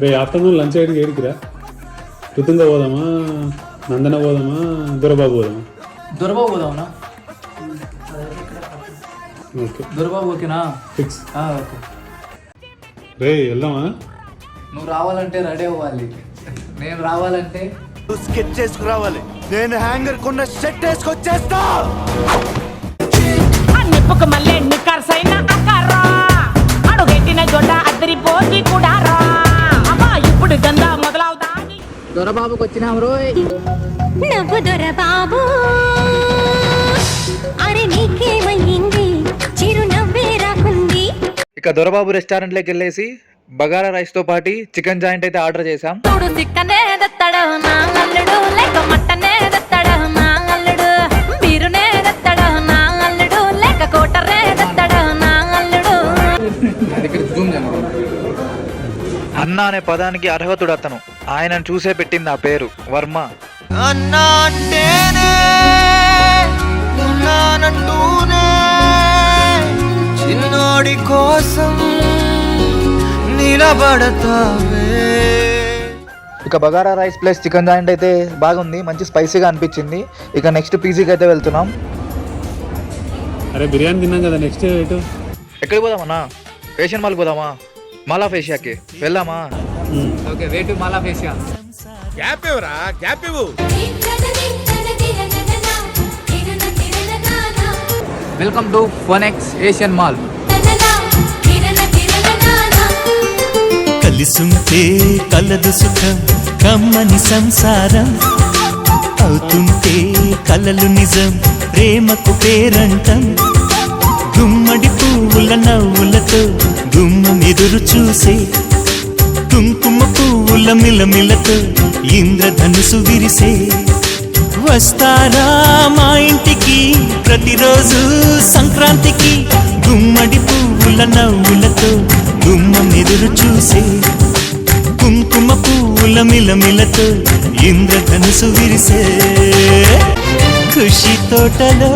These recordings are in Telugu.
రే ఆఫ్టర్నూన్ లంచ్ అయ్యేటికి ఏడికిరా? తుతుంగ పోదామా, నందన పోదామా, దొరబాబు పోదామా? దొరబాబు పోదామా? ఓకే దొరబాబు ఓకేనా? ఫిక్స్. ఓకే. రే వెళ్దామా? నువ్వు రావాలంటే రెడీ అవ్వాలి, నేను రావాలంటే స్కెచ్ చేసుకురావాలి, నేను హ్యాంగర్ కొన్న షర్ట్ వేసుకొచ్చేస్తా. నిప్పుకు మళ్ళీ నిక్కర్సైన అక్కరా అడుగెట్టిన జొడ్డ అద్దరిపోతి కూడా రా అమ్మా ఇప్పుడు గందా మొదలవుతా. దొరబాబుకి వచ్చినాం రోయ్. నవ్వు దొరబాబు, అరే నీకేమయ్యింది? చిరునవ్వే రాకుంది. ఇక దొరబాబు రెస్టారెంట్లోకి వెళ్ళేసి బగారా రైస్తో పాటు చికెన్ జాయింట్ అయితే ఆర్డర్ చేసాం. చూడు చిక్కనే దత్తడు నా అల్లుడు, లేక మట్టనే దత్తడు నా అల్లుడు, బీరునే దత్తడు నా అల్లుడు, లేక కోటరే దత్తడు నా అల్లుడు. అన్న అనే పదానికి అర్హతుడు అతను. ఆయనను చూసే పెట్టింది ఆ పేరు వర్మ. అన్నా అంటేనే ఉన్నానంటూనే చిన్నోడి కోసం నిలబడతావే. ఇక bagara rice plus chicken joint అయితే బాగుంది, మంచి స్పైసీగా అనిపించింది. ఇక నెక్స్ట్ పీజీకి అయితే వెళ్తున్నాం. అరే బిర్యానీ తిన్నాం కదా, నెక్స్ట్ ఎటు? ఎక్కడికి పోదామన్నా? ఫేషియన్ మాల్కి పోదామా? మాలా ఫేషియాకి వెళ్దామా? ఓకే, వెయిట్ మాలా ఫేషియా. గ్యాప్ ఇవ్వరా, గ్యాప్ ఇవ్వు. Welcome to Phoenix Asian mall. కలిసుంటే కలదు సుఖం, కమ్మని సంసారం అవుతుంటే కలలు నిజం, ప్రేమకు పేరంటం. గుమ్మడి పువ్వుల నవ్వులతో గుమ్మం ఎదురు చూసే, కుంకుమ పువ్వుల మిలమిలతో ఇంద్రధనుసు విరిసే. వస్తారా మా ఇంటికి ప్రతిరోజు సంక్రాంతికి, గుమ్మడి పువ్వుల నవ్వులతో గుమ్మం ఎదురు చూసే, కుంకుమ పువ్వుల మిలమిలతో ఇంద్రధనుసు విరిసే. ఖుషి తోటలో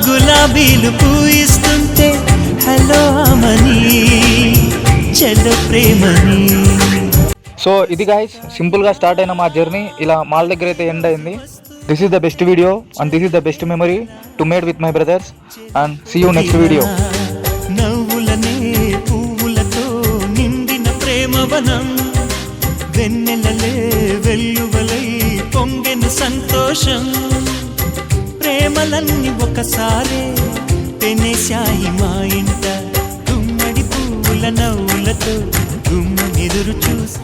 గులాబీలు పూయిస్తుంటే హలో అమని చలో ప్రేమని. సో ఇది గైస్, సింపుల్గా స్టార్ట్ అయిన మా జర్నీ ఇలా మాల్ దగ్గర అయితే ఎండ్ అయింది. This is the best video and this is the best memory to made with my brothers and see you next video. నవ్వులనే పువ్వులతో నిండిన ప్రేమవనం, వెన్నెలలే వెల్లువలై పొంగెను సంతోషం. ప్రేమలన్నీ ఒకసారే పెనేశాయి మా ఇంట, గుమ్మడి పువ్వుల నవ్వులతో గుమ్మ ఎదురు చూసి.